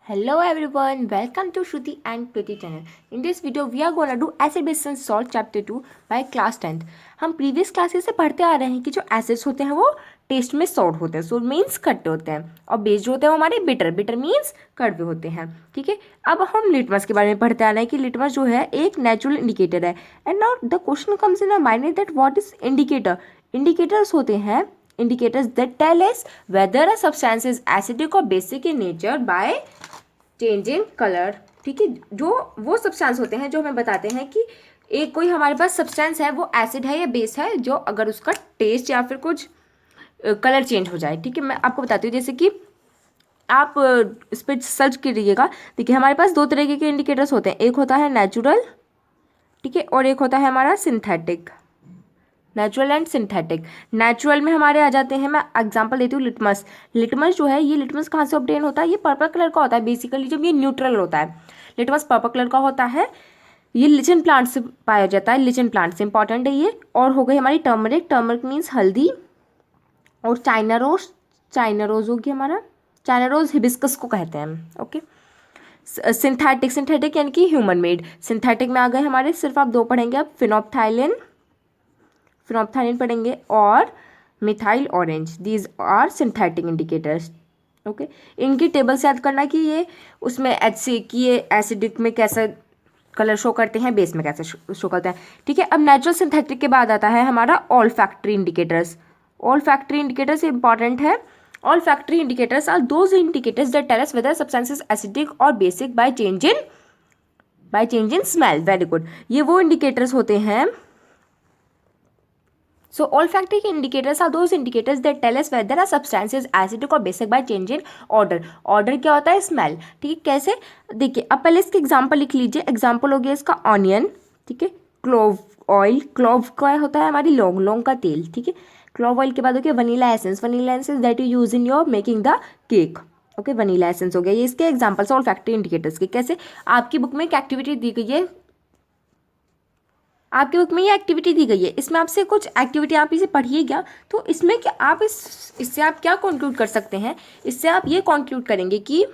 Hello everyone, welcome to Shruti and Priti channel. In this video, we are gonna do acid base and salt chapter 2 by class 10th. हम previous classes से पढ़ते आ रहे हैं कि जो acids होते हैं वो टेस्ट में सॉल्ट होते हैं, सोर मीन्स खट्टे होते हैं, और बेस जो होते हैं वो हमारे बिटर, बिटर मीन्स कड़वे होते हैं. ठीक है, अब हम लिटमस के बारे में पढ़ते आ रहे हैं कि लिटमस जो है एक नेचुरल इंडिकेटर है. And now the question comes in mind that what is indicator. Indicators होते हैं indicators that tell us whether a substance is acidic or basic in nature by change in colour. ठीक है, जो वो substance होते हैं जो हमें बताते हैं कि एक कोई हमारे पास सब्सटेंस है वो एसिड है या बेस है, जो अगर उसका टेस्ट या फिर कुछ कलर चेंज हो जाए. ठीक है, मैं आपको बताती हूँ. जैसे कि आप इस पर सर्च करिएगा. देखिए, हमारे पास दो तरीके के इंडिकेटर्स होते हैं. एक होता है नेचुरल, ठीक है, और एक होता है हमारा synthetic. Natural and synthetic. Natural में हमारे आ जाते हैं, मैं एग्जांपल देती हूँ, लिटमस. लिटमस जो है, ये लिटमस कहाँ से ऑब्टेन होता है? ये पर्पल कलर का होता है बेसिकली. जब ये न्यूट्रल होता है, लिटमस पर्पल कलर का होता है. ये लिचन प्लांट से पाया जाता है. लिचन प्लांट से इंपॉर्टेंट है ये. और हो गई हमारी टर्मरिक. टर्मरिक मीन्स हल्दी. और चाइना रोज. चाइना रोज होगी हमारा. चाइना रोज हिबिस्कस को कहते हैं. ओके. सिंथेटिक. सिंथेटिक यानी कि ह्यूमन मेड. सिंथेटिक में आ गए हमारे, सिर्फ आप दो पढ़ेंगे अब, फिनोप्थाइलिन. फिनोप्थाइलिन पढ़ेंगे और methyl orange. These are synthetic indicators. Okay, इनकी टेबल से याद करना कि ये उसमें HC कि ये एसिडिक में कैसे कलर शो करते हैं, बेस में कैसे शो करते हैं. ठीक है, अब नेचुरल सिंथेटिक के बाद आता है हमारा olfactory indicators. Olfactory indicators important है. Olfactory indicators are those indicators that tell us whether substance is acidic और basic by change in smell. Very good. ये वो इंडिकेटर्स होते हैं. So olfactory indicators are those indicators that tell us whether a substance is acidic or basic by change in odor. Odor क्या होता है? Smell. ठीक है, कैसे? देखिए, अब पहले इसके एग्जाम्पल लिख लीजिए. एग्जाम्पल हो गया इसका ऑनियन. ठीक है, क्लोव ऑयल. क्लोव का होता है हमारी लौंग, लौंग का तेल. ठीक है, क्लोव ऑयल के बाद हो गया vanilla essence. Vanilla essence that you use in your making the cake. Okay, vanilla essence हो गया. ये इसके एग्जाम्पल्स ऑल्फैक्टरी इंडिकेटर्स के. कैसे? आपकी बुक में एक एक्टिविटी दी गई है, आपके बुक में ये एक्टिविटी दी गई है, इसमें आपसे कुछ एक्टिविटी आप इसे पढ़िएगा. तो इसमें क्या आप इससे आप क्या कंक्लूड कर सकते हैं? इससे आप ये कंक्लूड करेंगे कि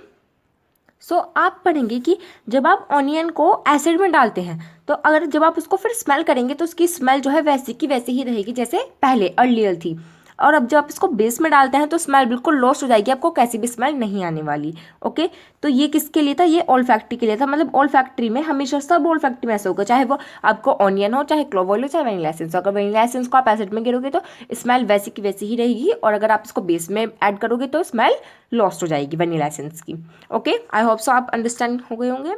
आप पढ़ेंगे कि जब आप ऑनियन को एसिड में डालते हैं, तो अगर जब आप उसको फिर स्मेल करेंगे तो उसकी स्मेल जो है वैसी की वैसी ही रहेगी जैसे पहले अर्लियर थी. और अब जब आप इसको बेस में डालते हैं तो स्मेल बिल्कुल लॉस्ट हो जाएगी, आपको कैसी भी स्मेल नहीं आने वाली. ओके, तो ये किसके लिए था? ये ऑल फैक्ट्री के लिए था. मतलब ऑल फैक्ट्री में हमेशा सब ऑल फैक्ट्री में ऐसे होगा, चाहे वो आपको ऑनियन हो, चाहे क्लोव ऑयल हो, चाहे वनीला एसेंस. अगर वनीला एसेंस को आप एसिड में गिरोगे तो स्मेल वैसी की वैसी ही रहेगी, और अगर आप इसको बेस में ऐड करोगे तो स्मेल लॉस्ट हो जाएगी वनीला एसेंस की. ओके, आई होप सो आप अंडरस्टैंड हो गए होंगे.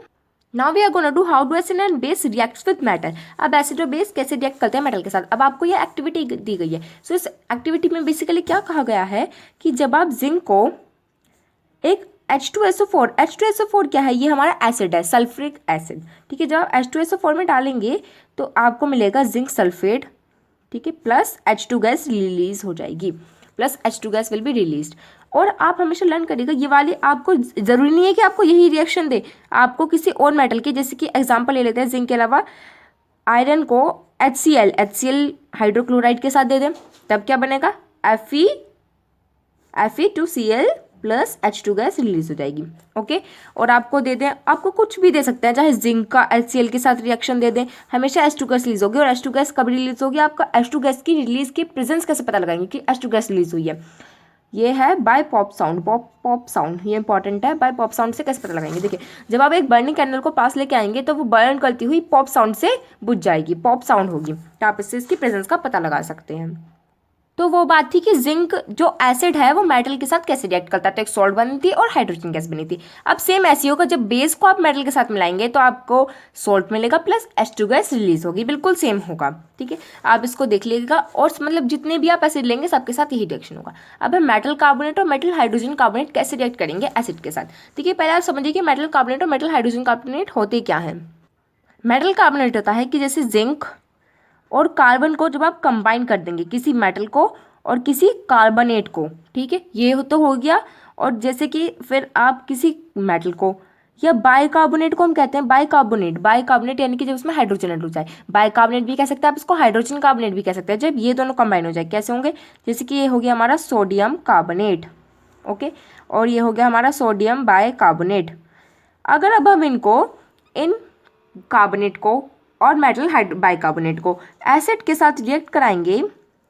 Now we are gonna do how do acid and base reacts with matter. अब एसिड और बेस कैसे रिएक्ट करते हैं मेटल के साथ. अब आपको ये एक्टिविटी दी गई है. सो इस एक्टिविटी में बेसिकली क्या कहा गया है कि जब आप जिंक को एक H2SO4, H2SO4 क्या है? ये हमारा एसिड है, सल्फ्रिक एसिड. ठीक है, जब आप H2SO4 में डालेंगे तो आपको मिलेगा जिंक सल्फेट. ठीक है, प्लस H2 गैस रिलीज हो जाएगी, plus H2 gas will be released. और आप हमेशा लर्न करिएगा, ये वाली आपको ज़रूरी नहीं है कि आपको यही रिएक्शन दे, आपको किसी और मेटल की, जैसे कि एग्जांपल ले लेते हैं जिंक के अलावा आयरन को HCl हाइड्रोक्लोराइड के साथ दे दें, तब क्या बनेगा? Fe2Cl plus H2 gas release हो जाएगी. ओके, और आपको दे दें, आपको कुछ भी दे सकते हैं, चाहे जिंक का HCl के साथ रिएक्शन दे दें, हमेशा H2 गैस रिलीज होगी. और H2 गैस कब रिलीज होगी? आपका H2 गैस की रिलीज की प्रेजेंस कैसे पता लगाएंगे कि H2 गैस रिलीज हुई है? ये है by pop sound. Pop sound ये इंपॉर्टेंट है. बाय पॉप साउंड से कैसे पता लगाएंगे? देखिए, जब आप एक बर्निंग कैंडल को पास लेके आएंगे तो वो बर्न करती हुई पॉप साउंड से बुझ जाएगी, पॉप साउंड होगी, तो आप इससे इसकी प्रेजेंस का पता लगा सकते हैं. तो वो बात थी कि जिंक जो एसिड है वो मेटल के साथ कैसे रिएक्ट करता है. तो एक सॉल्ट बनी थी और हाइड्रोजन गैस बनी थी. अब सेम ऐसी होगा, जब बेस को आप मेटल के साथ मिलाएंगे तो आपको सॉल्ट मिलेगा प्लस H2 गैस रिलीज होगी. बिल्कुल सेम होगा. ठीक है, आप इसको देख लीजिएगा. और मतलब जितने भी आप एसिड लेंगे सबके साथ यही रिएक्शन होगा. अब हम मेटल कार्बोनेट और मेटल हाइड्रोजन कार्बोनेट कैसे रिएक्ट करेंगे एसिड के साथ. ठीक है, पहले आप समझिए कि मेटल कार्बोनेट और मेटल हाइड्रोजन कार्बोनेट होते क्या है. मेटल कार्बोनेट होता है कि जैसे जिंक और कार्बन को जब आप कंबाइन कर देंगे, किसी मेटल को और किसी कार्बोनेट को, ठीक है, ये तो हो गया. और जैसे कि फिर आप किसी मेटल को या बाइकार्बोनेट को हम कहते हैं बाइकार्बोनेट यानी कि जब उसमें हाइड्रोजन ऐड हो जाए, बाइकार्बोनेट भी कह सकते हैं आप इसको, हाइड्रोजन कार्बोनेट भी कह सकते हैं, जब ये दोनों कंबाइन हो जाए. कैसे होंगे? जैसे कि ये हो गया हमारा सोडियम कार्बोनेट. ओके, और ये हो गया हमारा सोडियम बाइकार्बोनेट. अगर अब हम इनको इन कार्बोनेट को और मेटल बाइकार्बोनेट को एसिड के साथ रिएक्ट कराएंगे,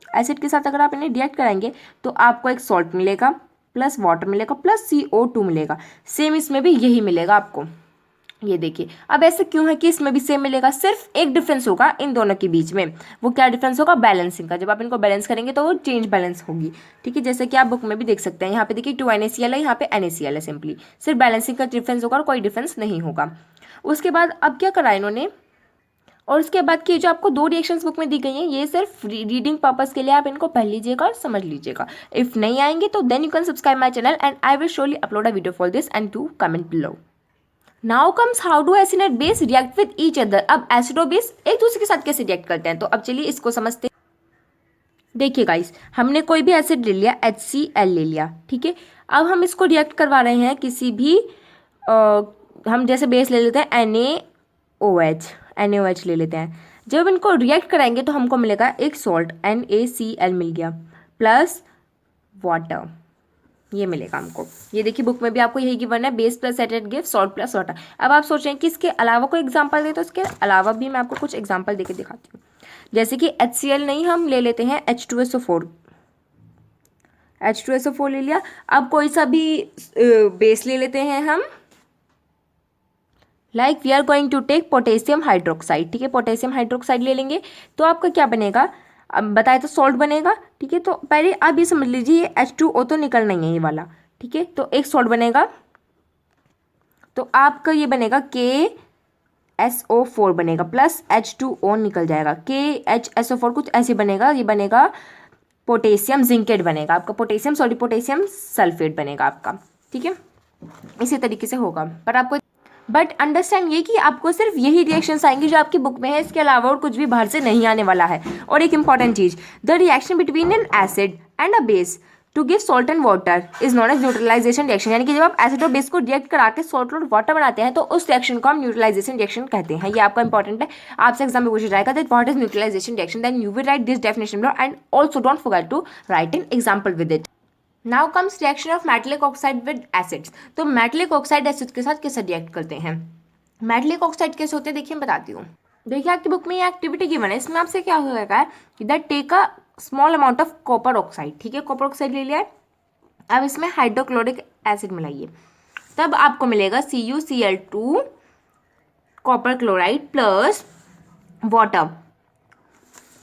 एसिड के साथ अगर आप इन्हें रिएक्ट कराएंगे तो आपको एक सॉल्ट मिलेगा प्लस वाटर मिलेगा प्लस CO2 मिलेगा। सेम इसमें भी यही मिलेगा आपको। ये देखिए, अब ऐसे क्यों है कि इसमें भी सेम मिलेगा, सिर्फ एक डिफरेंस होगा इन दोनों के बीच में। वो क्या डिफरेंस होगा? बैलेंसिंग का। जब आप इनको बैलेंस करेंगे तो वो चेंज बैलेंस होगी। ठीक है, जैसे कि आप बुक में भी देख सकते हैं, यहाँ पे देखिए 2 NaCl है, यहाँ पे NaCl है। सिंपली सिर्फ बैलेंसिंग का डिफरेंस होगा और कोई डिफरेंस नहीं होगा। उसके बाद अब क्या करा इन्होंने, और उसके बाद की जो आपको 2 रिएक्शंस बुक में दी गई हैं, ये सिर्फ रीडिंग पर्पस के लिए आप इनको पढ़ लीजिएगा और समझ लीजिएगा। इफ नहीं आएंगे तो then you can subscribe my channel and I will surely upload a video for this and to comment below. Now comes how do acid and base react with each other. अब acid और base एक दूसरे के साथ कैसे react करते हैं, तो अब चलिए इसको समझते हैं। देखिए गाइस, हमने कोई भी एसिड ले लिया, HCl ले लिया, ठीक है। अब हम इसको रिएक्ट करवा रहे हैं किसी भी हम जैसे बेस ले लेते हैं NaOH ले लेते हैं। जब इनको रिएक्ट कराएंगे तो हमको मिलेगा एक सॉल्ट NaCl मिल गया प्लस वाटर, ये मिलेगा हमको। ये देखिए बुक में भी आपको यही गिवन है, base plus acid give salt plus water. अब आप सोच रहे हैं कि इसके अलावा कोई एग्जांपल दे, तो इसके अलावा भी मैं आपको कुछ एग्जांपल देके दिखाती हूँ। जैसे कि HCl नहीं, हम ले लेते हैं H2SO4 ले लिया। अब कोई सा भी बेस ले लेते हैं हम, like we are going to take potassium hydroxide, ठीक है। पोटेशियम हाइड्रोक्साइड ले लेंगे तो आपका क्या बनेगा, अब बताए तो सॉल्ट बनेगा, ठीक है। तो पहले आप ये समझ लीजिए ये H2O तो निकलना ही है ये वाला, ठीक है। तो एक सॉल्ट बनेगा तो आपका ये बनेगा KSO4 बनेगा प्लस H2O निकल जाएगा, KHSO4 कुछ ऐसे बनेगा, ये बनेगा पोटेशियम जिंकेट बनेगा आपका, पोटेशियम सल्फेट बनेगा आपका, ठीक है। इसी तरीके से होगा, पर आपको बट अंडरस्टैंड ये कि आपको सिर्फ यही रिएक्शंस आएंगे जो आपकी बुक में है, इसके अलावा और कुछ भी बाहर से नहीं आने वाला है। और एक इंपॉर्टेंट चीज, the reaction between an acid and a base to give salt and water is known as neutralization reaction. यानी कि जब आप एसिड और बेस को रिएक्ट करा के सॉल्ट और वाटर बनाते हैं तो उस रिएक्शन को हम न्यूट्रलाइजेशन रिएक्शन कहते हैं। ये आपका इंपॉर्टेंट है, आपसे एग्जाम में पूछा जाएगा that what is neutralization reaction, then you will write this definition below and also don't forget to write an example with it. Now comes reaction of metallic oxide with acids. तो metallic oxide acid के साथ कैसे react करते हैं, metallic oxide कैसे होते हैं, देखिए मैं बताती हूँ। देखिए आपकी बुक में ये एक्टिविटी गिवन है, इसमें आपसे क्या होगा कि that take a small amount of copper oxide, ठीक है। कॉपर ऑक्साइड ले लिया है, अब इसमें हाइड्रोक्लोरिक एसिड मिलाइए, तब आपको मिलेगा CuCl2 copper chloride plus water.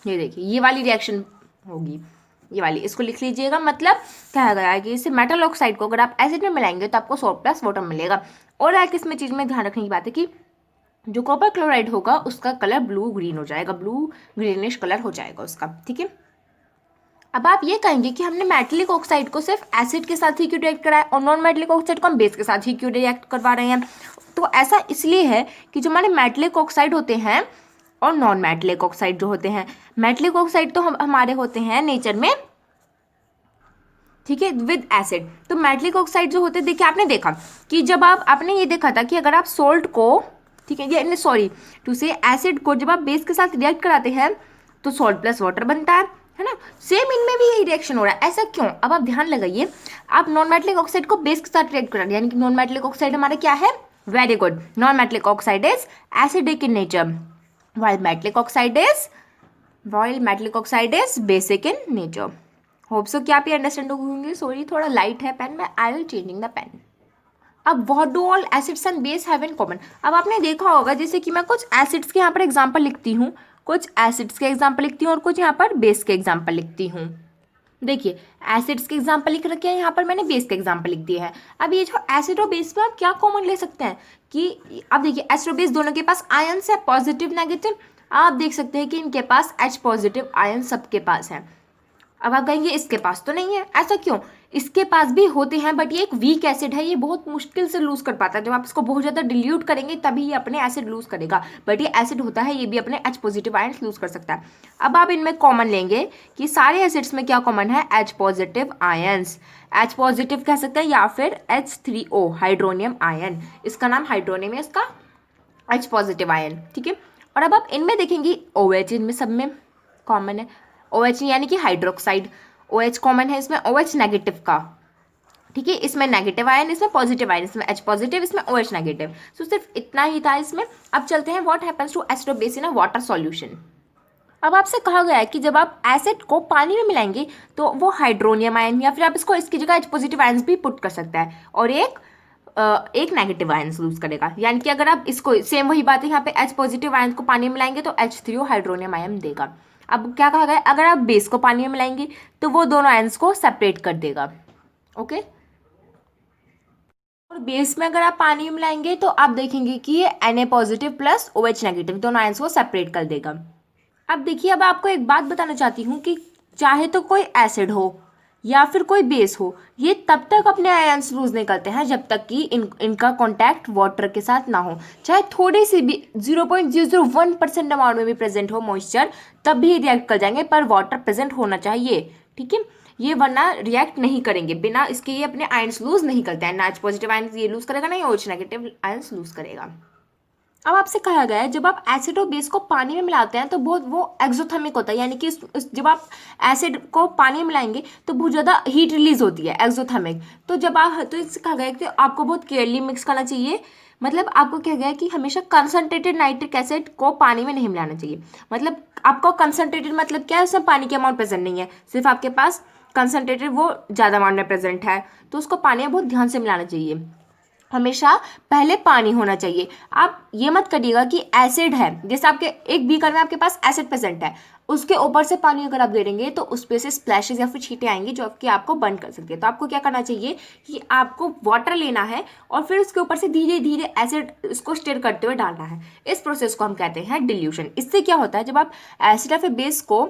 ये देखिए ये वाली रिएक्शन होगी, ये वाली, इसको लिख लीजिएगा। मतलब क्या गया है कि इसे मेटल ऑक्साइड को अगर आप एसिड में मिलाएंगे तो आपको सॉल्ट प्लस वाटर मिलेगा। और एक इसमें चीज़ में ध्यान रखने की बात है कि जो कॉपर क्लोराइड होगा उसका कलर ब्लू ग्रीन हो जाएगा, ब्लू ग्रीनिश कलर हो जाएगा उसका, ठीक है। अब आप ये कहेंगे कि हमने मेटलिक ऑक्साइड को सिर्फ एसिड के साथ ही क्यों रिएक्ट कराया और नॉन मेटलिक ऑक्साइड को हम बेस के साथ ही क्यों रिएक्ट करवा रहे हैं। तो ऐसा इसलिए है कि जो हमारे मेटलिक ऑक्साइड होते हैं और नॉन मेटलिक ऑक्साइड जो होते हैं, मेटलिक ऑक्साइड तो हमारे होते हैं नेचर में, ठीक है, विद एसिड। तो मेटलिक ऑक्साइड जो होते हैं, देखिए आपने देखा कि जब आपने ये देखा था कि अगर आप सोल्ट को, ठीक है, ये सॉरी टू से एसिड को जब आप बेस के साथ रिएक्ट कराते हैं तो सॉल्ट प्लस वाटर बनता है ना। सेम इनमें भी यही रिएक्शन हो रहा है, ऐसा क्यों? अब आप ध्यान लगाइए, आप नॉन मेटलिक ऑक्साइड को बेस के साथ रिएक्ट करा रहे हैं, यानी कि नॉन मेटलिक ऑक्साइड हमारा क्या है, very good, non metallic oxide is acidic in nature while metallic oxide is basic in nature. Hope so कि आप ये अंडरस्टैंड होंगे। सॉरी थोड़ा लाइट है पेन में, I will changing the pen. अब what do all acids and base have in common. अब आपने देखा होगा जैसे कि मैं कुछ एसिड्स के यहाँ पर एग्जांपल लिखती हूँ, कुछ एसिड्स के एग्जांपल लिखती हूँ और कुछ यहाँ पर बेस के एग्जांपल लिखती हूँ। देखिए एसिड्स के एग्जांपल लिख रखे हैं, यहाँ पर मैंने बेस के एग्जांपल लिख दिए हैं। अब ये जो एसिड और बेस में आप क्या कॉमन ले सकते हैं कि अब देखिए एसिड और बेस दोनों के पास आयन्स है, पॉजिटिव नेगेटिव। आप देख सकते हैं कि इनके पास H पॉजिटिव आयन सबके पास है। अब आप कहेंगे इसके पास तो नहीं है, ऐसा क्यों? इसके पास भी होते हैं, बट ये एक वीक एसिड है, ये बहुत मुश्किल से लूज कर पाता है। जब आप इसको बहुत ज़्यादा डिल्यूट करेंगे तभी ये अपने एसिड लूज करेगा, बट ये एसिड होता है, ये भी अपने H पॉजिटिव आयन लूज कर सकता है। अब आप इनमें कॉमन लेंगे कि सारे एसिड्स में क्या कॉमन है, H positive ions. H positive कह सकते हैं या फिर H3O हाइड्रोनियम आयन, इसका नाम हाइड्रोनियम है, इसका H पॉजिटिव आयन, ठीक है। और अब आप इनमें देखेंगे OH इनमें सब में कॉमन है, OH यानी कि हाइड्रोक्साइड, OH कॉमन है इसमें, OH नेगेटिव का, ठीक है, इसमें नेगेटिव आयन, इसमें पॉजिटिव आयन, इसमें H पॉजिटिव, इसमें OH नेगेटिव। सो सिर्फ इतना ही था इसमें। अब चलते हैं व्हाट हैपेंस टू एसिड और base in a water solution. अब आपसे कहा गया है कि जब आप एसिड को पानी में मिलाएंगे तो वो हाइड्रोनियम आयन, या फिर आप इसको इसकी जगह H पॉजिटिव आयन्स भी पुट कर सकता है, और एक नेगेटिव आयन लूज करेगा। यानी कि अगर आप इसको सेम वही बात है, यहाँ पे H पॉजिटिव आयन को पानी में मिलाएंगे तो H3O हाइड्रोनियम आयन देगा। अब क्या कहा गया, अगर आप बेस को पानी में मिलाएंगे तो वो दोनों आयन्स को सेपरेट कर देगा। ओके, और बेस में अगर आप पानी में मिलाएंगे तो आप देखेंगे कि ये Na positive plus OH negative दोनों आयन्स को सेपरेट कर देगा। अब देखिए, अब आपको एक बात बताना चाहती हूँ कि चाहे तो कोई एसिड हो या फिर कोई बेस हो, ये तब तक अपने आयन्स लूज नहीं करते हैं जब तक कि इनका कांटेक्ट वाटर के साथ ना हो। चाहे थोड़ी सी भी 0.001% अमाउंट में भी प्रेजेंट हो मॉइस्चर, तब भी रिएक्ट कर जाएंगे, पर वाटर प्रेजेंट होना चाहिए। ठीक है, ये वरना रिएक्ट नहीं करेंगे, बिना इसके ये अपने आयन्स लूज नहीं करते हैं। ना H पॉजिटिव आयन्स ये लूज करेगा, ना ही OH नेगेटिव आयन्स लूज करेगा। अब आपसे कहा गया है जब आप एसिड और बेस को पानी में मिलाते हैं तो बहुत वो एक्सोथर्मिक होता है, यानी कि जब आप एसिड को पानी में मिलाएंगे तो बहुत ज़्यादा हीट रिलीज होती है, एक्सोथर्मिक। तो जब आप, तो इससे कहा गया है कि आपको बहुत केयरली मिक्स करना चाहिए। मतलब आपको क्या गया है कि हमेशा कंसनट्रेटेड नाइट्रिक एसिड को पानी में नहीं मिलाना चाहिए। मतलब आपको कंसनट्रेटेड मतलब क्या है, उसमें पानी की अमाउंट प्रेजेंट नहीं है, सिर्फ आपके पास कंसनट्रेटेड वो ज़्यादा अमाउंट में प्रेजेंट है, तो उसको पानी में बहुत ध्यान से मिलाना चाहिए। हमेशा पहले पानी होना चाहिए। आप ये मत करिएगा कि एसिड है, जैसे आपके एक बीकर में आपके पास एसिड प्रेजेंट है, उसके ऊपर से पानी अगर आप दे देंगे तो उस पे से स्प्लैशेस या फिर छींटे आएंगी जो कि आपको बर्न कर सकती है। तो आपको क्या करना चाहिए कि आपको वाटर लेना है और फिर उसके ऊपर से धीरे धीरे एसिड इसको स्टिर करते हुए डालना है। इस प्रोसेस को हम कहते हैं डिल्यूशन। इससे क्या होता है, जब आप एसिड या फिर बेस को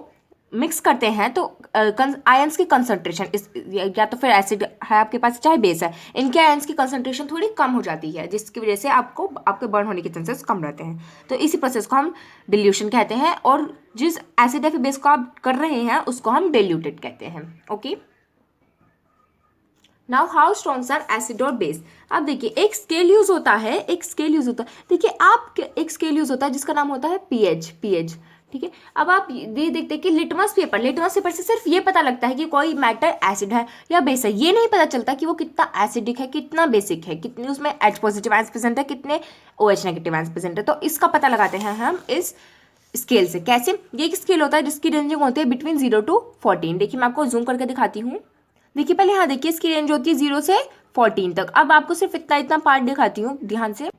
मिक्स करते हैं तो आयंस की कंसंट्रेशन इस, या तो फिर एसिड है आपके पास चाहे बेस है, इनके आयंस की कंसंट्रेशन थोड़ी कम हो जाती है, जिसकी वजह से आपको आपके बर्न होने के चांसेस कम रहते हैं। तो इसी प्रोसेस को हम डिल्यूशन कहते हैं, और जिस एसिड या फिर बेस को आप कर रहे हैं उसको हम डिल्यूटेड कहते हैं। Okay, now how strongs are acid और बेस। अब देखिए, एक स्केल यूज होता है, एक स्केल यूज होता है। देखिए आप, एक स्केल यूज होता है जिसका नाम होता है पीएच। ठीक है, अब आप ये देखते हैं कि लिटमस पेपर से सिर्फ ये पता लगता है कि कोई मैटर एसिड है या बेस है, ये नहीं पता चलता कि वो कितना एसिडिक है, कितना बेसिक है, कितने उसमें H पॉजिटिव आयंस प्रेजेंट है, कितने OH नेगेटिव आयंस प्रेजेंट है। तो इसका पता लगाते हैं हम इस स्केल से। कैसे, ये एक स्केल होता है जिसकी रेंजिंग होती है बिटवीन 0 to 14। देखिए मैं आपको जूम करके दिखाती हूँ। देखिए पहले यहाँ देखिए, इसकी रेंज होती है 0 से 14 तक। अब आपको सिर्फ इतना पार्ट दिखाती हूँ ध्यान से।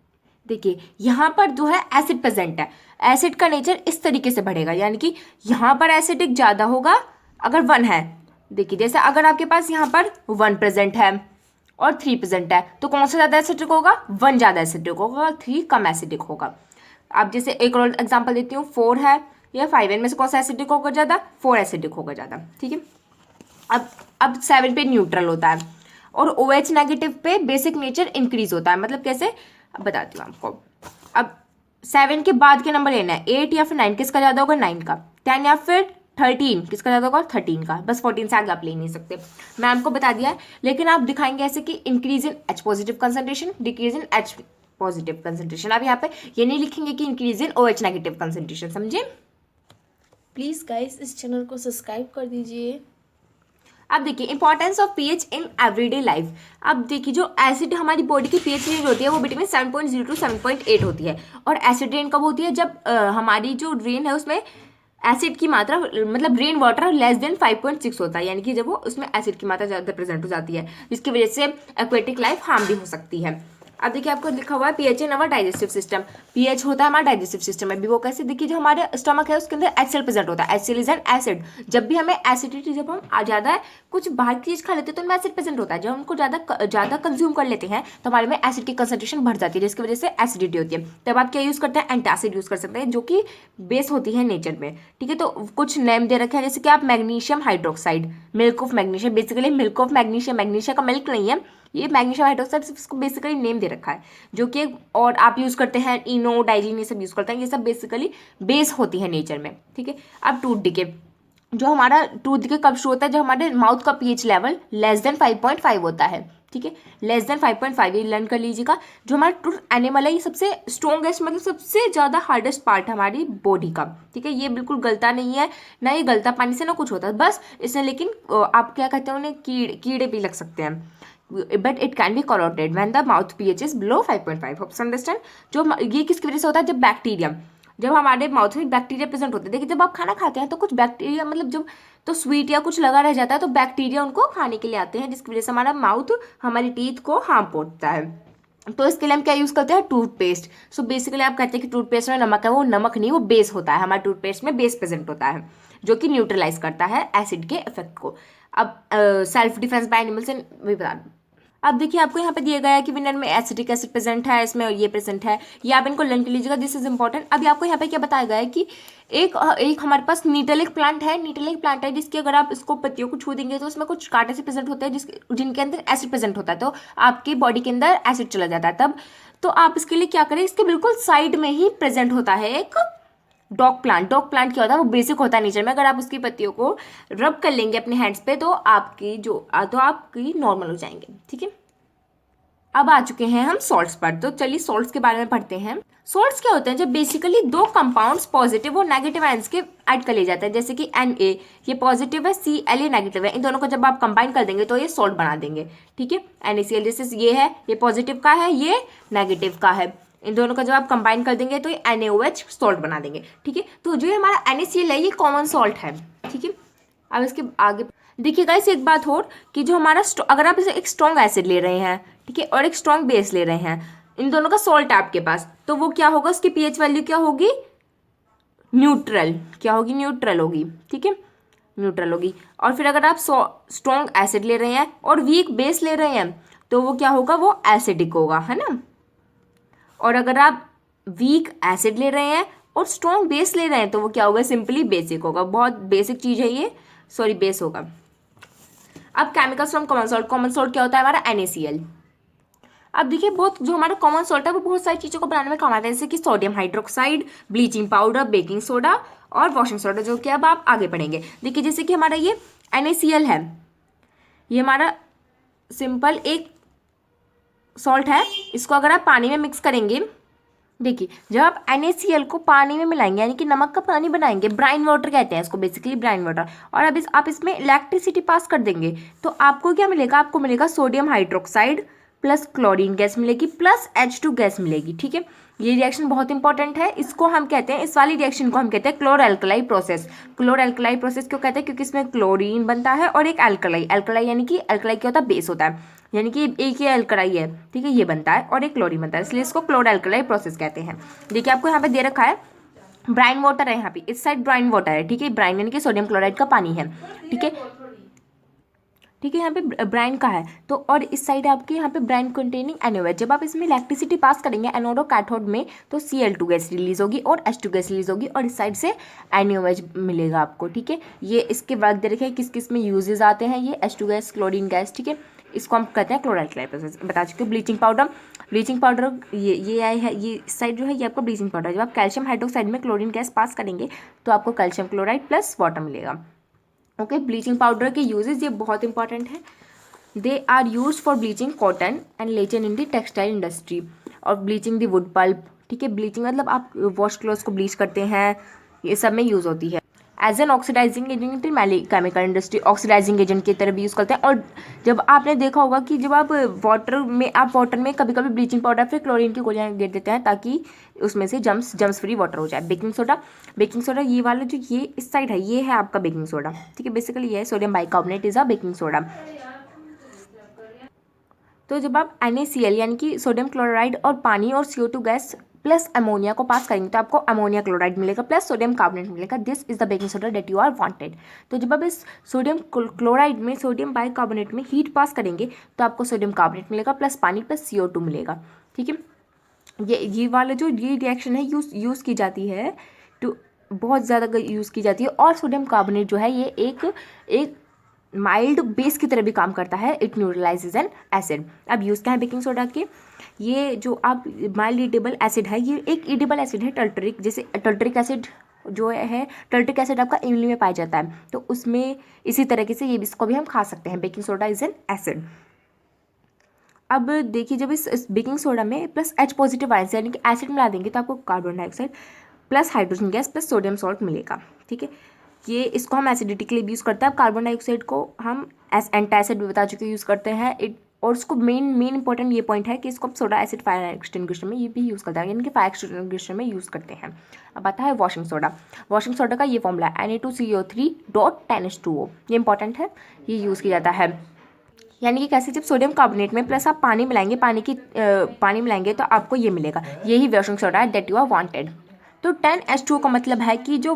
देखिए यहाँ पर जो है एसिड प्रेजेंट है, एसिड का नेचर इस तरीके से बढ़ेगा, यानी कि यहाँ पर एसिडिक ज़्यादा होगा अगर 1 है। देखिए जैसे अगर आपके पास यहाँ पर 1 प्रेजेंट है और 3 प्रेजेंट है, तो कौन सा ज़्यादा एसिडिक होगा, 1 ज़्यादा एसिडिक होगा और 3 कम एसिडिक होगा। अब जैसे एक और एग्जाम्पल देती हूँ, 4 है या 5 है, इनमें से कौन सा एसिडिक होगा ज़्यादा, 4 एसिडिक होगा ज़्यादा। ठीक है, अब 7 पे न्यूट्रल होता है और OH नेगेटिव पे बेसिक नेचर इंक्रीज होता है। मतलब कैसे, अब बताती हूँ आपको। अब 7 के बाद के नंबर लेना है, 8 या फिर 9, किसका ज़्यादा होगा, 9 का। 10 या फिर 13, किसका ज़्यादा होगा, 13 का। बस 14 से आगे आप ले नहीं सकते, मैं आपको बता दिया है। लेकिन आप दिखाएंगे ऐसे कि increase in H positive concentration, decrease in H positive concentration. अब यहाँ पे ये नहीं लिखेंगे कि increase in OH negative concentration, समझे। प्लीज़ गाइस इस चैनल को सब्सक्राइब कर दीजिए। अब देखिए importance of pH in everyday life. अब देखिए जो एसिड हमारी बॉडी की पीएच रेंज होती है वो बिटवीन 7.0 to 7.8 होती है। और एसिड रेन कब होती है, जब हमारी जो रेन है उसमें एसिड की मात्रा, मतलब रेन वाटर लेस देन 5.6 होता है, यानी कि जब वो उसमें एसिड की मात्रा ज़्यादा प्रेजेंट हो जाती है, जिसकी वजह से एक्वेटिक लाइफ हार्म भी हो सकती है। अब देखिए आपको लिखा हुआ है पीएच इन अवर डाइजेस्टिव सिस्टम। पीएच होता है हमारा डाइजेस्टिव सिस्टम में भी। वो कैसे, देखिए जो हमारे स्टमक है उसके अंदर HCl प्रेजेंट होता है। HCl is an acid. जब भी हमें एसिडिटी, जब हम ज़्यादा कुछ बाहर की चीज़ खा लेते हैं तो उनमें एसिड प्रेजेंट होता है। जब हम उनको ज़्यादा कंज्यूम कर लेते हैं तो हमारे में एसिड की कंसंट्रेशन बढ़ जाती है, जिसकी वजह से एसिडिटी होती है। तब आप क्या यूज़ करते हैं, एंटासिड यूज़ कर सकते हैं, जो कि बेस होती है नेचर में। ठीक है, तो कुछ नेम दे रखे हैं, जैसे कि आप magnesium hydroxide, milk of magnesium, basically milk of magnesium, magnesium का मिल्क नहीं है ये, मैग्नीशियम हाइड्रोक्साइड, इसको बेसिकली नेम दे रखा है, जो कि और आप यूज़ करते हैं इनो, डाइजीन, ये सब यूज़ करते हैं। ये सब बेसिकली बेस होती है नेचर में। ठीक है, अब टूथ डिके, जो हमारा टूथ डिके कब शुरू होता है, जब हमारे माउथ का पीएच लेवल लेस देन 5.5 होता है। ठीक है, लेस देन 5.5, ये लर्न कर लीजिएगा। जो हमारा टूथ एनिमल है ये सबसे स्ट्रॉन्गेस्ट, मतलब सबसे ज़्यादा हार्डेस्ट पार्ट है हमारी बॉडी का। ठीक है, ये बिल्कुल गलता नहीं है, ना ये गलता पानी से ना कुछ होता है, बस इसमें लेकिन आप क्या कहते हैं उन्हें, कीड़े भी लग सकते हैं। But it can be corroded when the mouth pH is below 5.5. hope you understand. जो ये किसकी वजह से होता है, जब बैक्टीरिया, जब हमारे माउथ में बैक्टीरिया प्रेजेंट होते हैं। देखिए जब आप खाना खाते हैं तो कुछ बैक्टीरिया, मतलब जब तो स्वीट या कुछ लगा रह जाता है तो बैक्टीरिया उनको खाने के लिए आते हैं, जिसकी वजह से हमारा माउथ, हमारी टीथ को हार्म पहुंचता है। तो इसके लिए हम क्या यूज़ करते हैं, टूथपेस्ट। सो बेसिकली आप कहते हैं कि टूथपेस्ट में नमक है, वो नमक नहीं, वो बेस होता है। हमारे टूथपेस्ट में बेस प्रेजेंट होता है जो कि न्यूट्रलाइज करता है एसिड के इफेक्ट को। अब self defence by animals and भी बता दूँ। अब देखिए आपको यहाँ पे दिया गया है कि विनर में एसिटिक एसिड प्रेजेंट है, इसमें ये प्रेजेंट है, ये आप इनको लर्न कर लीजिएगा, दिस इज इंपॉर्टेंट। अभी आपको यहाँ पे क्या बताया गया है कि एक हमारे पास नीटलिक प्लांट है जिसकी अगर आप इसको पत्तियों को छू देंगे तो उसमें कुछ कांटे से प्रेजेंट होते हैं जिनके अंदर एसिड प्रेजेंट होता है, तो आपकी बॉडी के अंदर एसिड चला जाता है तब। तो आप इसके लिए क्या करें, इसके बिल्कुल साइड में ही प्रेजेंट होता है एक डॉग प्लांट क्या होता है, वो बेसिक होता है नेचर में। अगर आप उसकी पत्तियों को रब कर लेंगे अपने हैंड्स पे तो आपकी नॉर्मल हो जाएंगे, ठीक है। अब आ चुके हैं हम सॉल्ट्स पर, तो चलिए सॉल्ट्स के बारे में पढ़ते हैं। सॉल्ट्स क्या होते हैं, जब बेसिकली दो कंपाउंड्स पॉजिटिव और नेगेटिव आयंस के ऐड कर लिए जाते हैं, जैसे कि Na ये पॉजिटिव है, Cl नेगेटिव है, इन दोनों को जब आप कंबाइन कर देंगे तो ये सॉल्ट बना देंगे, ठीक है। NaCl जैसे ये है, ये पॉजिटिव का है, ये नेगेटिव का है, इन दोनों का जब आप कंबाइन कर देंगे तो ये NaOH सॉल्ट बना देंगे, ठीक है। तो जो हमारा NaCl है ये कॉमन सॉल्ट है, ठीक है। अब इसके आगे देखिए गाइस एक बात और कि जो हमारा अगर आप इसे एक स्ट्रॉन्ग एसिड ले रहे हैं, ठीक है, और एक स्ट्रॉन्ग बेस ले रहे हैं, इन दोनों का सॉल्ट है आपके पास, तो वो क्या होगा, उसकी पीएच वैल्यू क्या होगी, न्यूट्रल होगी, ठीक है, न्यूट्रल होगी। और फिर अगर आप स्ट्रॉन्ग एसिड ले रहे हैं और वीक बेस ले रहे हैं तो वो क्या होगा, वो एसिडिक होगा, है ना। और अगर आप वीक एसिड ले रहे हैं और स्ट्रॉन्ग बेस ले रहे हैं तो वो क्या होगा, सिंपली बेसिक होगा। बहुत बेसिक चीज़ है ये, बेस होगा। अब केमिकल्स फ्रॉम कॉमन सॉल्ट क्या होता है हमारा, NaCl। अब देखिए बहुत जो हमारा कॉमन सॉल्ट है वो बहुत सारी चीज़ों को बनाने में काम आता है, जैसे कि sodium hydroxide, bleaching powder, baking soda और वॉशिंग सोडा, जो कि अब आप आगे पढ़ेंगे। देखिए जैसे कि हमारा ये NaCl है, ये हमारा सिंपल एक सॉल्ट है, इसको अगर आप पानी में मिक्स करेंगे, देखिए जब आप NaCl को पानी में मिलाएंगे यानी कि नमक का पानी बनाएंगे, ब्राइन वाटर कहते हैं इसको, बेसिकली ब्राइन वाटर, और अब आप इसमें इलेक्ट्रिसिटी पास कर देंगे तो आपको क्या मिलेगा, आपको मिलेगा sodium hydroxide plus chlorine gas मिलेगी प्लस H2 गैस मिलेगी, ठीक है। ये रिएक्शन बहुत इंपॉर्टेंट है, इसको हम कहते हैं, इस वाली रिएक्शन को हम कहते हैं क्लोर एल्कलाई प्रोसेस। क्लोर एल्कलाई प्रोसेस क्यों कहते हैं, क्योंकि इसमें क्लोरीन बनता है और एक एल्कलाई यानी कि एल्कलाई क्या होता है, बेस होता है, यानी कि एक ये एल्कलाई है, ठीक है, ये बनता है और एक क्लोरीन बनता है, इसलिए इसको क्लोर एल्कलाई प्रोसेस कहते हैं। देखिए आपको यहाँ पे दे रखा है ब्राइन वाटर है, यहाँ पे इस साइड ब्राइन वाटर है, ठीक है, ब्राइन यानी कि सोडियम क्लोराइड का पानी है, ठीक है, यहाँ पे ब्राइन का है तो, और इस साइड आपके यहाँ पे ब्राइन कंटेनिंग NaOH। जब आप इसमें इलेक्ट्रिसिटी पास करेंगे एनोड और कैथोड में तो Cl2 गैस रिलीज होगी और H2 गैस रिलीज होगी और इस साइड से NaOH मिलेगा आपको, ठीक है। ये इसके बाद दे रखे किस किस में यूजेस आते हैं, ये H2 गैस, क्लोरीन गैस, ठीक है, इसको हम कहते हैं क्लोरल प्रोसेस। बता चुके ब्लीचिंग पाउडर ये आए है, ये साइड जो है ये आपका ब्लीचिंग पाउडर। जब आप कैल्शियम हाइड्रोक्साइड में क्लोरीन गैस पास करेंगे तो आपको कैल्शियम क्लोराइड प्लस वाटर मिलेगा, ओके। ब्लीचिंग पाउडर के यूजेस ये बहुत इंपॉर्टेंट है, they are used for bleaching cotton and linen in the textile industry और ब्लीचिंग द वुड पल्प, ठीक है। ब्लीचिंग मतलब आप वॉश क्लॉथ्स को ब्लीच करते हैं, ये सब में यूज़ होती है। As an oxidizing agent in chemical industry, oxidizing agent की तरह भी यूज़ करते हैं। और जब आपने देखा होगा कि जब आप वाटर में कभी कभी ब्लीचिंग पाउडर फिर क्लोरीन की गोलियाँ गिर देते हैं ताकि उसमें से जम्स फ्री वाटर हो जाए। बेकिंग सोडा ये वाला जो ये इस साइड है ये है आपका बेकिंग सोडा, ठीक है, बेसिकली ये है sodium bicarbonate is a baking soda. तो जब आप NaCl यानी कि सोडियम क्लोराइड और पानी और CO2 गैस प्लस अमोनिया को पास करेंगे तो आपको अमोनिया क्लोराइड मिलेगा प्लस सोडियम कार्बोनेट मिलेगा, this is the baking soda that you are wanted. तो जब आप इस सोडियम क्लोराइड में सोडियम बाइकार्बोनेट में हीट पास करेंगे तो आपको सोडियम कार्बोनेट मिलेगा प्लस पानी प्लस CO2 मिलेगा, ठीक है। ये वाला जो ये रिएक्शन है यूज़ की जाती है, तो बहुत ज़्यादा यूज़ की जाती है। और सोडियम कार्बोनेट जो है ये एक माइल्ड बेस की तरह भी काम करता है, इट न्यूट्रलाइजेज एन एसिड। अब यूज़ क्या है बेकिंग सोडा के, ये जो आप माइल्ड ईटेबल एसिड है, ये एक ईटेबल एसिड है टर्टरिक, जैसे टर्टरिक एसिड जो है, टर्टरिक एसिड आपका इमली में पाया जाता है तो उसमें इसी तरीके से ये इसको भी हम खा सकते हैं। Baking soda is an acid. अब देखिए जब इस बेकिंग सोडा में प्लस H पॉजिटिव आयन यानी कि एसिड मिला देंगे तो आपको carbon dioxide plus hydrogen gas plus sodium salt मिलेगा, ठीक है। ये इसको हम एसिडिटी के लिए भी यूज़ करते हैं। अब कार्बन डाइऑक्साइड को हम एंटासिड भी बता चुके यूज़ करते हैं, इट और उसको मेन इंपॉर्टेंट ये पॉइंट है कि इसको हम सोडा एसिड फायर एक्सटिंग्विशर में ये भी यूज़ करते हैं, यानी कि फायर एक्सटिंग्विशर में यूज़ करते हैं। अब आता है वॉशिंग सोडा। वॉशिंग सोडा का ये फॉर्मूला है Na2CO3.10H2O, ये इंपॉर्टेंट है, ये यूज़ किया जाता है। यानी कि कैसे, जब सोडियम कार्बोनेट में प्लस आप पानी मिलाएंगे, पानी मिलाएंगे तो आपको ये मिलेगा, यही वॉशिंग सोडा है दैट यू आर वांटेड। तो 10H2O का मतलब है कि जो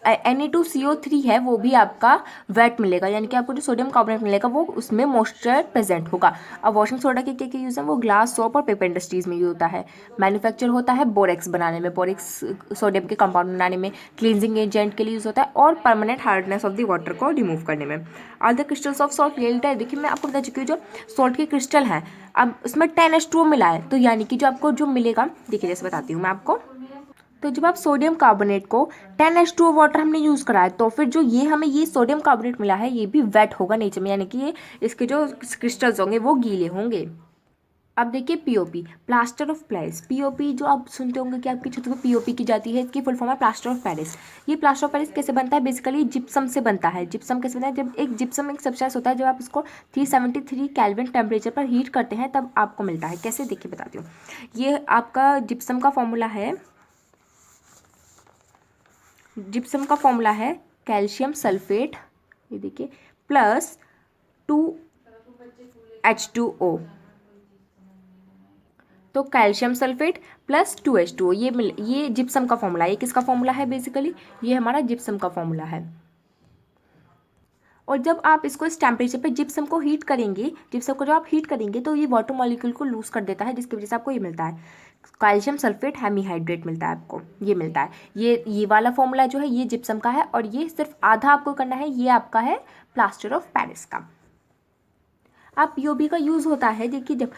Na2CO3 है वो भी आपका वेट मिलेगा, यानी कि आपको जो सोडियम कार्बोनेट मिलेगा वो उसमें मॉइस्चर प्रेजेंट होगा। अब वॉशिंग सोडा के क्या यूज़ है, वो ग्लास, सोप और पेपर इंडस्ट्रीज़ में यूज होता है। मैन्युफैक्चर होता है बोरेक्स बनाने में, बोरेक्स सोडियम के कंपाउंड बनाने में, क्लींजिंग एजेंट के लिए यूज़ होता है, और permanent hardness of the water को रिमूव करने में। All the crystals of salt related है, देखिए मैं आपको बता चुकी हूँ जो सॉल्ट के क्रिस्टल हैं, अब उसमें 10H2O मिला है, तो यानी कि जो आपको जो मिलेगा, देखिए जैसे बताती हूँ मैं आपको। तो जब आप सोडियम कार्बोनेट को 10H2O वाटर हमने यूज़ करा है, तो फिर जो ये हमें ये सोडियम कार्बोनेट मिला है ये भी वेट होगा नेचर में, यानी कि ये इसके जो क्रिस्टल्स होंगे वो गीले होंगे। अब देखिए POP, plaster of Paris. POP जो आप सुनते होंगे कि आपकी छत पर पीओपी की जाती है, इसकी फुल फॉर्म है प्लास्टर ऑफ पेरिस। ये प्लास्टर ऑफ पेरिस कैसे बनता है, बेसिकली जिप्सम से बनता है। जिप्सम कैसे बनता है, जब एक जिप्सम एक सब्सटेंस होता है, जब आप इसको 373 केल्विन टेम्परेचर पर हीट करते हैं तब आपको मिलता है। कैसे, देखिए बताती हूँ। ये आपका जिप्सम का फॉर्मूला है, जिप्सम का फॉर्मूला है कैल्शियम सल्फेट, ये देखिए, प्लस 2H2O। तो कैल्शियम सल्फेट प्लस 2H2O, ये जिप्सम का फॉर्मूला है। ये किसका फॉर्मूला है, बेसिकली ये हमारा जिप्सम का फॉर्मूला है। और जब आप इसको इस टेम्परेचर पे जिप्सम को हीट करेंगे, जिप्सम को जब आप हीट करेंगे तो ये वाटर मॉलिक्यूल को लूज कर देता है, जिसकी वजह से आपको ये मिलता है कैल्शियम सल्फेट हेमीहाइड्रेट मिलता है, आपको ये मिलता है। ये वाला फॉर्मूला जो है ये जिप्सम का है, और ये सिर्फ आधा आपको करना है, ये आपका है प्लास्टर ऑफ पेरिस का। अब पीओपी का यूज़ होता है, देखिए जब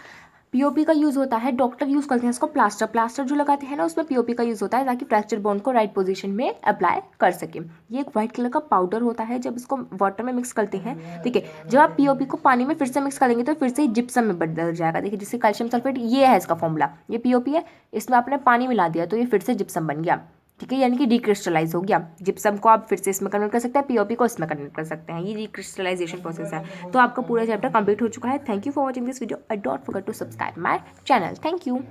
पीओपी का यूज़ होता है, डॉक्टर यूज़ करते हैं इसको प्लास्टर जो लगाते हैं ना, उसमें पीओपी का यूज़ होता है ताकि फ्रैक्चर बोन को राइट पोजीशन में अप्लाई कर सके। ये एक वाइट कलर का पाउडर होता है, जब इसको वाटर में मिक्स करते हैं, ठीक है, जब आप पीओपी को पानी में फिर से मिक्स करेंगे तो फिर से जिप्सम में बदल जाएगा। देखिए जिससे कैल्शियम सल्फेट, ये है इसका फॉर्मूला, ये पीओपी है, इसमें आपने पानी मिला दिया तो ये फिर से जिप्सम बन गया, ठीक है, यानी कि डिक्रिस्टलाइज हो गया। जिप्सम को आप फिर से इसमें कन्वर्ट कर सकते हैं, पीओपी को इसमें कन्वर्ट कर सकते हैं, ये डिक्रिस्टलाइजेशन प्रोसेस है। तो आपका पूरा चैप्टर कंप्लीट हो चुका है। Thank you for watching this video. I don't forget to subscribe my channel. Thank you.